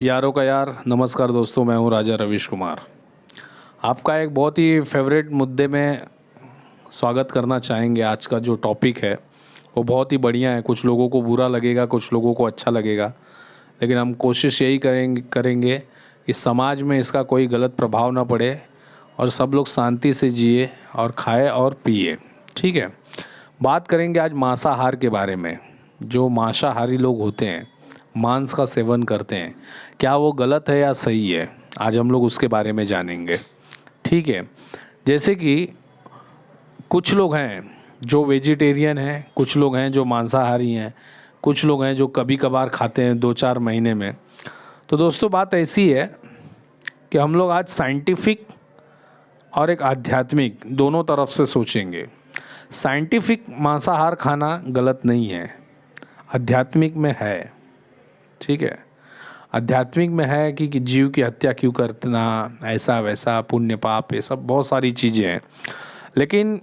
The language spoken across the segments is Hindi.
यारों का यार नमस्कार दोस्तों, मैं हूं राजा रविश कुमार। आपका एक बहुत ही फेवरेट मुद्दे में स्वागत करना चाहेंगे। आज का जो टॉपिक है वो बहुत ही बढ़िया है। कुछ लोगों को बुरा लगेगा, कुछ लोगों को अच्छा लगेगा, लेकिन हम कोशिश यही करेंगे कि समाज में इसका कोई गलत प्रभाव ना पड़े और सब लोग शांति से जिए और खाए और पिए। ठीक है। बात करेंगे आज मांसाहार के बारे में। जो मांसाहारी लोग होते हैं, मांस का सेवन करते हैं, क्या वो गलत है या सही है, आज हम लोग उसके बारे में जानेंगे। ठीक है। जैसे कि कुछ लोग हैं जो वेजिटेरियन हैं, कुछ लोग हैं जो मांसाहारी हैं, कुछ लोग हैं जो कभी कभार खाते हैं 2-4 महीने में। तो दोस्तों बात ऐसी है कि हम लोग आज साइंटिफिक और एक आध्यात्मिक दोनों तरफ से सोचेंगे। साइंटिफिक मांसाहार खाना गलत नहीं है, आध्यात्मिक में है। ठीक है। आध्यात्मिक में है कि जीव की हत्या क्यों करना, ऐसा वैसा, पुण्य पाप, ये सब बहुत सारी चीज़ें हैं। लेकिन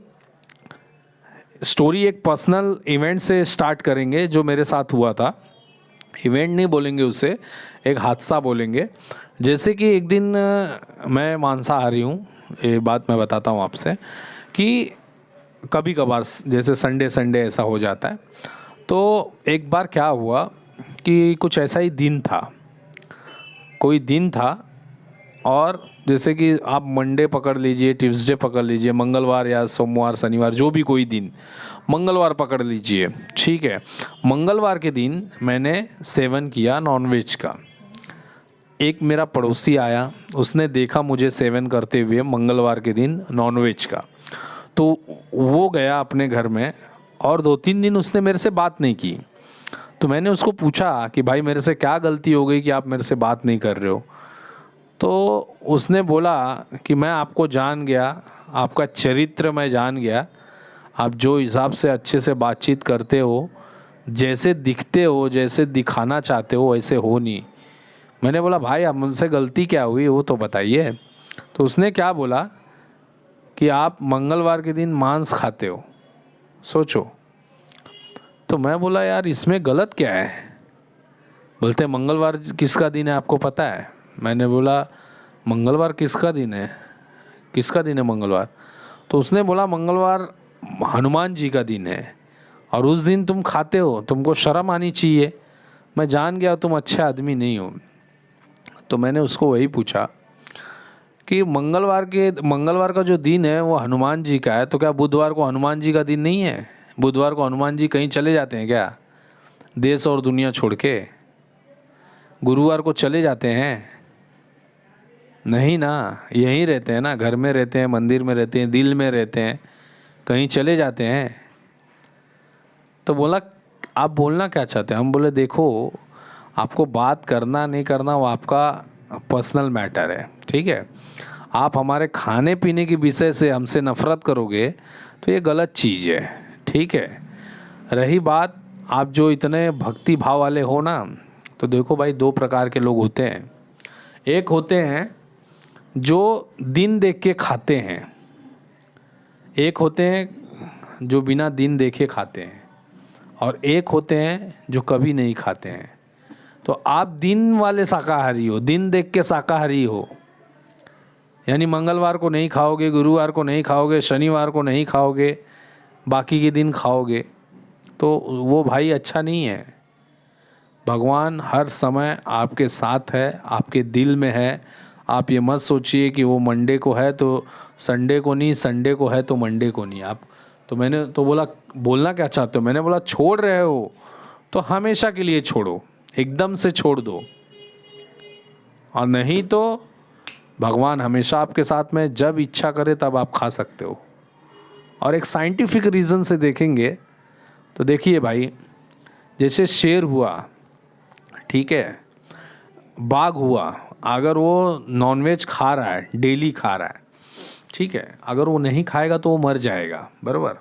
स्टोरी एक पर्सनल इवेंट से स्टार्ट करेंगे जो मेरे साथ हुआ था। इवेंट नहीं बोलेंगे उसे, एक हादसा बोलेंगे। जैसे कि एक दिन मैं मांसाहारी हूँ, ये बात मैं बताता हूँ आपसे कि कभी कभार जैसे संडे संडे ऐसा हो जाता है। तो एक बार क्या हुआ कि कुछ ऐसा ही दिन था, कोई दिन था, और जैसे कि आप मंडे पकड़ लीजिए, ट्यूसडे पकड़ लीजिए, मंगलवार या सोमवार शनिवार, जो भी कोई दिन, मंगलवार पकड़ लीजिए। ठीक है। मंगलवार के दिन मैंने सेवन किया नॉनवेज का। एक मेरा पड़ोसी आया, उसने देखा मुझे सेवन करते हुए मंगलवार के दिन नॉनवेज का, तो वो गया अपने घर में और 2-3 दिन उसने मेरे से बात नहीं की। तो मैंने उसको पूछा कि भाई मेरे से क्या गलती हो गई कि आप मेरे से बात नहीं कर रहे हो। तो उसने बोला कि मैं आपको जान गया, आपका चरित्र मैं जान गया, आप जो हिसाब से अच्छे से बातचीत करते हो, जैसे दिखते हो, जैसे दिखाना चाहते हो, वैसे हो नहीं। मैंने बोला भाई अब मुझसे गलती क्या हुई वो तो बताइए। तो उसने क्या बोला कि आप मंगलवार के दिन मांस खाते हो। सोचो। तो मैं बोला यार इसमें गलत क्या है। बोलते मंगलवार किसका दिन है आपको पता है। मैंने बोला मंगलवार किसका दिन है, किसका दिन है मंगलवार। तो उसने बोला मंगलवार हनुमान जी का दिन है और उस दिन तुम खाते हो, तुमको शर्म आनी चाहिए। मैं जान गया तुम अच्छे आदमी नहीं हो। तो मैंने उसको वही पूछा कि मंगलवार का जो दिन है वो हनुमान जी का है, तो क्या बुधवार को हनुमान जी का दिन नहीं है? बुधवार को हनुमान जी कहीं चले जाते हैं क्या, देश और दुनिया छोड़ के? गुरुवार को चले जाते हैं? नहीं ना, यहीं रहते हैं ना, घर में रहते हैं, मंदिर में रहते हैं, दिल में रहते हैं, कहीं चले जाते हैं। तो बोला आप बोलना क्या चाहते हैं। हम बोले देखो आपको बात करना नहीं करना वो आपका पर्सनल मैटर है। ठीक है। आप हमारे खाने पीने के विषय से हमसे नफरत करोगे तो ये गलत चीज़ है। ठीक है। रही बात आप जो इतने भक्ति भाव वाले हो ना, तो देखो भाई 2 प्रकार के लोग होते हैं। एक होते हैं जो दिन देख के खाते हैं, एक होते हैं जो बिना दिन देखे खाते हैं, और एक होते हैं जो कभी नहीं खाते हैं। तो आप दिन वाले शाकाहारी हो, दिन देख के शाकाहारी हो, यानी मंगलवार को नहीं खाओगे, गुरुवार को नहीं खाओगे, शनिवार को नहीं खाओगे, बाकी के दिन खाओगे, तो वो भाई अच्छा नहीं है। भगवान हर समय आपके साथ है, आपके दिल में है। आप ये मत सोचिए कि वो मंडे को है तो संडे को नहीं, संडे को है तो मंडे को नहीं। आप तो मैंने तो बोला बोलना क्या चाहते हो। मैंने बोला छोड़ रहे हो तो हमेशा के लिए छोड़ो, एकदम से छोड़ दो, और नहीं तो भगवान हमेशा आपके साथ में, जब इच्छा करे तब आप खा सकते हो। और एक साइंटिफिक रीज़न से देखेंगे तो देखिए भाई, जैसे शेर हुआ, ठीक है, बाघ हुआ, अगर वो नॉनवेज खा रहा है, डेली खा रहा है, ठीक है, अगर वो नहीं खाएगा तो वो मर जाएगा, बराबर।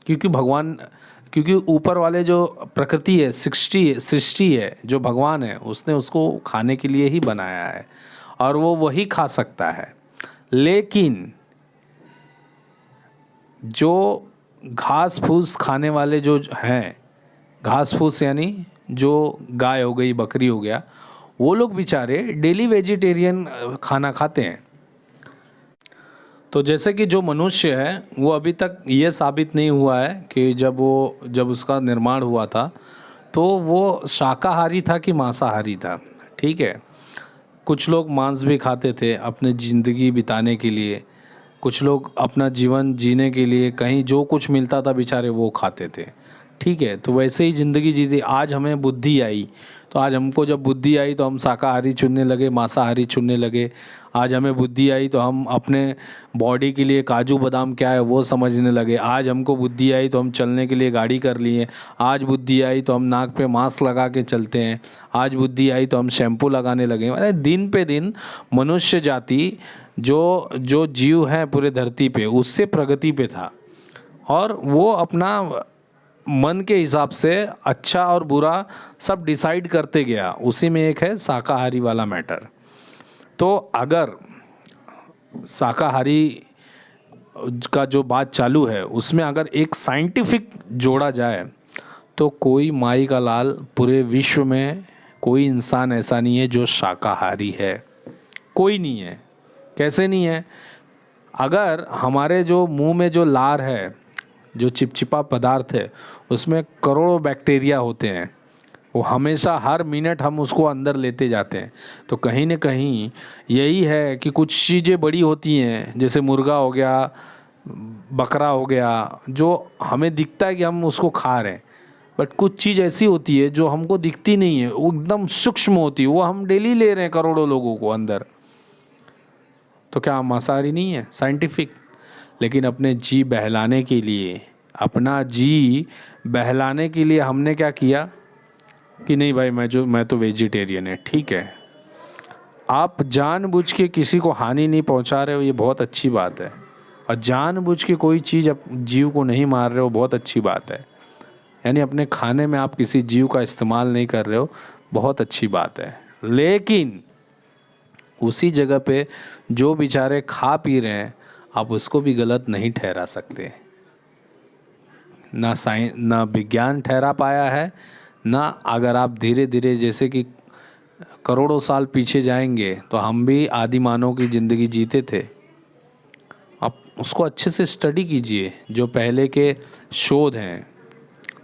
क्योंकि ऊपर वाले जो प्रकृति है, सृष्टि है, जो भगवान है, उसने उसको खाने के लिए ही बनाया है और वो वही खा सकता है। लेकिन जो घास फूस खाने वाले जो हैं, घास फूस यानी जो गाय हो गई, बकरी हो गया, वो लोग बेचारे डेली वेजिटेरियन खाना खाते हैं। तो जैसे कि जो मनुष्य है वो अभी तक ये साबित नहीं हुआ है कि जब उसका निर्माण हुआ था तो वो शाकाहारी था कि मांसाहारी था, ठीक है। कुछ लोग मांस भी खाते थे अपने ज़िंदगी बिताने के लिए, कुछ लोग अपना जीवन जीने के लिए कहीं जो कुछ मिलता था बेचारे वो खाते थे, ठीक है। तो वैसे ही ज़िंदगी जीती। आज हमें बुद्धि आई, तो आज हमको जब बुद्धि आई तो हम शाकाहारी चुनने लगे, मांसाहारी चुनने लगे। आज हमें बुद्धि आई तो हम अपने बॉडी के लिए काजू बादाम क्या है वो समझने लगे। आज हमको बुद्धि आई तो हम चलने के लिए गाड़ी कर लिए। आज बुद्धि आई तो हम नाक पे मास्क लगा के चलते हैं। आज बुद्धि आई तो हम शैम्पू लगाने लगे। मतलब दिन पे दिन मनुष्य जाति जो जो जीव है पूरे धरती पे उससे प्रगति पे था, और वो अपना मन के हिसाब से अच्छा और बुरा सब डिसाइड करते गया। उसी में एक है शाकाहारी वाला मैटर। तो अगर शाकाहारी का जो बात चालू है उसमें अगर एक साइंटिफिक जोड़ा जाए तो कोई माई का लाल पूरे विश्व में कोई इंसान ऐसा नहीं है जो शाकाहारी है। कोई नहीं है। कैसे नहीं है? अगर हमारे जो मुंह में जो लार है, जो चिपचिपा पदार्थ है, उसमें करोड़ों बैक्टीरिया होते हैं। वो हमेशा हर मिनट हम उसको अंदर लेते जाते हैं। तो कहीं न कहीं यही है कि कुछ चीज़ें बड़ी होती हैं, जैसे मुर्गा हो गया, बकरा हो गया, जो हमें दिखता है कि हम उसको खा रहे हैं, बट कुछ चीज़ ऐसी होती है जो हमको दिखती नहीं है, वो एकदम सूक्ष्म होती है, वो हम डेली ले रहे हैं करोड़ों लोगों को अंदर। तो क्या हम मांसाहारी नहीं है? साइंटिफिक। लेकिन अपने जी बहलाने के लिए, अपना जी बहलाने के लिए हमने क्या किया कि नहीं भाई मैं तो वेजिटेरियन है, ठीक है। आप जानबूझ के किसी को हानि नहीं पहुंचा रहे हो, ये बहुत अच्छी बात है। और जानबूझ के कोई चीज़ जीव को नहीं मार रहे हो, बहुत अच्छी बात है। यानी अपने खाने में आप किसी जीव का इस्तेमाल नहीं कर रहे हो, बहुत अच्छी बात है। लेकिन उसी जगह पे जो बेचारे खा पी रहे हैं, आप उसको भी गलत नहीं ठहरा सकते। ना विज्ञान ठहरा पाया है, ना अगर आप धीरे धीरे जैसे कि करोड़ों साल पीछे जाएंगे तो हम भी आदि मानव की ज़िंदगी जीते थे। आप उसको अच्छे से स्टडी कीजिए, जो पहले के शोध हैं,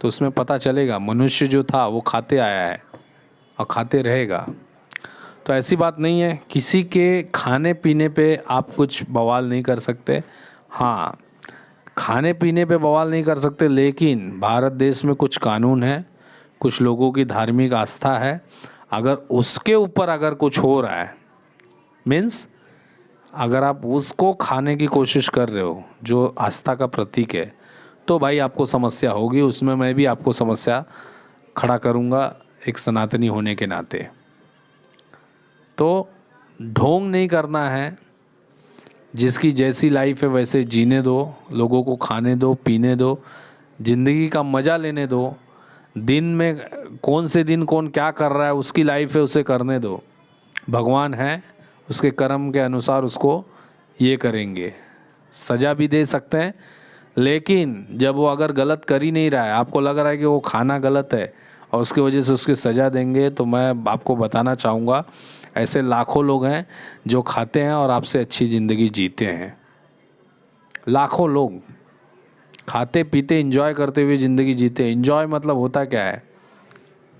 तो उसमें पता चलेगा मनुष्य जो था वो खाते आया है और खाते रहेगा। तो ऐसी बात नहीं है किसी के खाने पीने पे आप कुछ बवाल नहीं कर सकते। हाँ, खाने पीने पे बवाल नहीं कर सकते, लेकिन भारत देश में कुछ कानून है, कुछ लोगों की धार्मिक आस्था है। अगर उसके ऊपर अगर कुछ हो रहा है, मीन्स अगर आप उसको खाने की कोशिश कर रहे हो जो आस्था का प्रतीक है, तो भाई आपको समस्या होगी। उसमें मैं भी आपको समस्या खड़ा करूँगा एक सनातनी होने के नाते। तो ढोंग नहीं करना है, जिसकी जैसी लाइफ है वैसे जीने दो, लोगों को खाने दो, पीने दो, ज़िंदगी का मज़ा लेने दो। दिन में कौन से दिन कौन क्या कर रहा है उसकी लाइफ है, उसे करने दो। भगवान है, उसके कर्म के अनुसार उसको ये करेंगे, सज़ा भी दे सकते हैं। लेकिन जब वो अगर गलत कर ही नहीं रहा है, आपको लग रहा है कि वो खाना गलत है और उसकी वजह से उसकी सज़ा देंगे, तो मैं आपको बताना चाहूँगा ऐसे लाखों लोग हैं जो खाते हैं और आपसे अच्छी ज़िंदगी जीते हैं। लाखों लोग खाते पीते एंजॉय करते हुए ज़िंदगी जीते हैं। एंजॉय मतलब होता क्या है?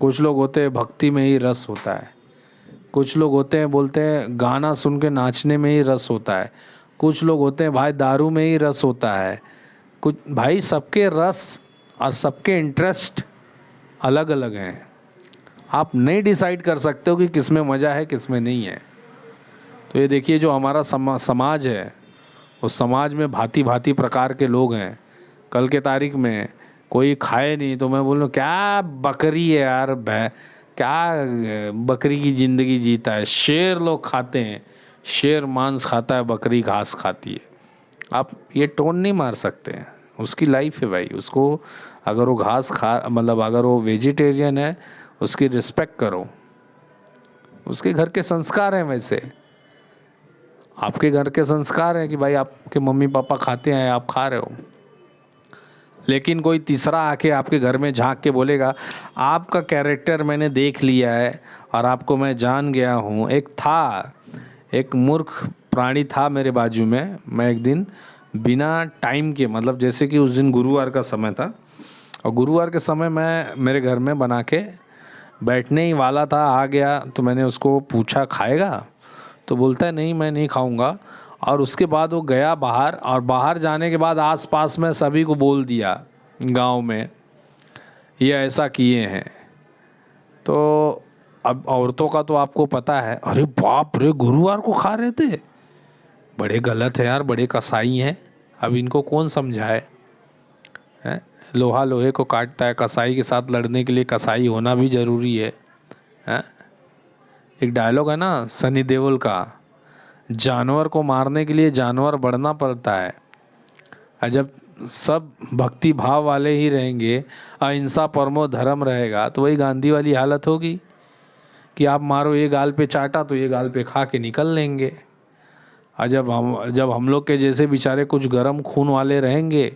कुछ लोग होते हैं भक्ति में ही रस होता है, कुछ लोग होते हैं बोलते हैं गाना सुन के नाचने में ही रस होता है, कुछ लोग होते हैं भाई दारू में ही रस होता है। कुछ भाई सबके रस और सबके इंटरेस्ट अलग अलग हैं। आप नहीं डिसाइड कर सकते हो कि किस में मज़ा है किस में नहीं है। तो ये देखिए जो हमारा समाज है, उस समाज में भांति भांति प्रकार के लोग हैं। कल के तारीख में कोई खाए नहीं तो मैं बोलूँ क्या बकरी है यार, क्या बकरी की ज़िंदगी जीता है। शेर लोग खाते हैं, शेर मांस खाता है, बकरी घास खाती है। आप ये टोन नहीं मार सकते हैं, उसकी लाइफ है भाई। उसको अगर वो घास मतलब अगर वो वेजिटेरियन है उसकी रिस्पेक्ट करो। उसके घर के संस्कार हैं, वैसे आपके घर के संस्कार हैं कि भाई आपके मम्मी पापा खाते हैं, आप खा रहे हो। लेकिन कोई तीसरा आके आपके घर में झांक के बोलेगा आपका कैरेक्टर मैंने देख लिया है और आपको मैं जान गया हूँ। एक मूर्ख प्राणी था मेरे बाजू में। मैं एक दिन बिना टाइम के, मतलब जैसे कि उस दिन गुरुवार का समय था और गुरुवार के समय मैं मेरे घर में बना के बैठने ही वाला था, आ गया तो मैंने उसको पूछा खाएगा, तो बोलता है नहीं मैं नहीं खाऊंगा। और उसके बाद वो गया बाहर, और बाहर जाने के बाद आसपास में सभी को बोल दिया गांव में ये ऐसा किए हैं। तो अब औरतों का तो आपको पता है, अरे बाप रे गुरुवार को खा रहे थे, बड़े गलत है यार, बड़े कसाई हैं। अब इनको कौन समझाए हैं? लोहा लोहे को काटता है, कसाई के साथ लड़ने के लिए कसाई होना भी ज़रूरी है, हैं? एक डायलॉग है ना सनी देओल का, जानवर को मारने के लिए जानवर बढ़ना पड़ता है। और जब सब भक्ति भाव वाले ही रहेंगे, अहिंसा परमो धर्म रहेगा, तो वही गांधी वाली हालत होगी कि आप मारो ये गाल पे चाटा तो ये गाल पे खा के निकल लेंगे। और जब हम लोग के जैसे बेचारे कुछ गर्म खून वाले रहेंगे,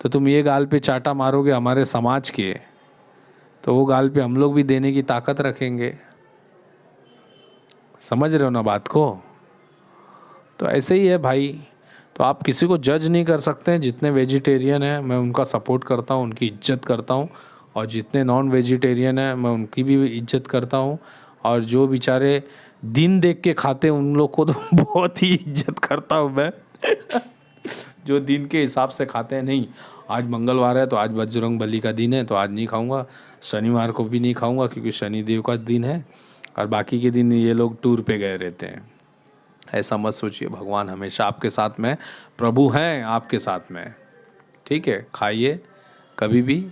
तो तुम ये गाल पे चाटा मारोगे हमारे समाज के, तो वो गाल पे हम लोग भी देने की ताकत रखेंगे। समझ रहे हो ना बात को? तो ऐसे ही है भाई। तो आप किसी को जज नहीं कर सकते हैं। जितने वेजिटेरियन हैं मैं उनका सपोर्ट करता हूँ, उनकी इज्जत करता हूँ, और जितने नॉन वेजिटेरियन हैं मैं उनकी भी इज्जत करता हूँ। और जो बेचारे दिन देख के खाते हैं उन लोग को तो बहुत ही इज्जत करता हूँ मैं जो दिन के हिसाब से खाते हैं। नहीं आज मंगलवार है तो आज बजरंग बली का दिन है तो आज नहीं खाऊंगा, शनिवार को भी नहीं खाऊंगा क्योंकि शनिदेव का दिन है, और बाकी के दिन ये लोग टूर पे गए रहते हैं। ऐसा मत सोचिए, भगवान हमेशा आपके साथ में, प्रभु हैं आपके साथ में। ठीक है, खाइए कभी भी,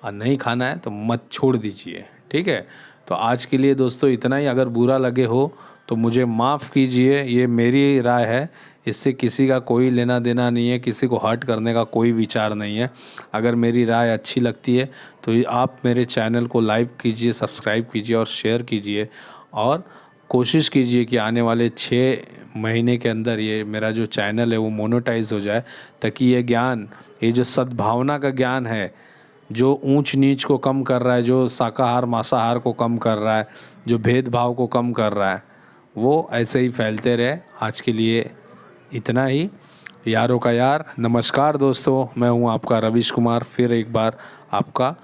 और नहीं खाना है तो मत छोड़ दीजिए। ठीक है, तो आज के लिए दोस्तों इतना ही। अगर बुरा लगे हो तो मुझे माफ़ कीजिए, ये मेरी राय है, इससे किसी का कोई लेना देना नहीं है, किसी को हर्ट करने का कोई विचार नहीं है। अगर मेरी राय अच्छी लगती है तो आप मेरे चैनल को लाइक कीजिए, सब्सक्राइब कीजिए और शेयर कीजिए, और कोशिश कीजिए कि आने वाले 6 महीने के अंदर ये मेरा जो चैनल है वो मोनेटाइज हो जाए, ताकि ये ज्ञान, ये जो सद्भावना का ज्ञान है, जो ऊंच नीच को कम कर रहा है, जो शाकाहार मांसाहार को कम कर रहा है, जो भेदभाव को कम कर रहा है, वो ऐसे ही फैलते रहे। आज के लिए इतना ही। यारों का यार, नमस्कार दोस्तों, मैं हूँ आपका रविश कुमार, फिर एक बार आपका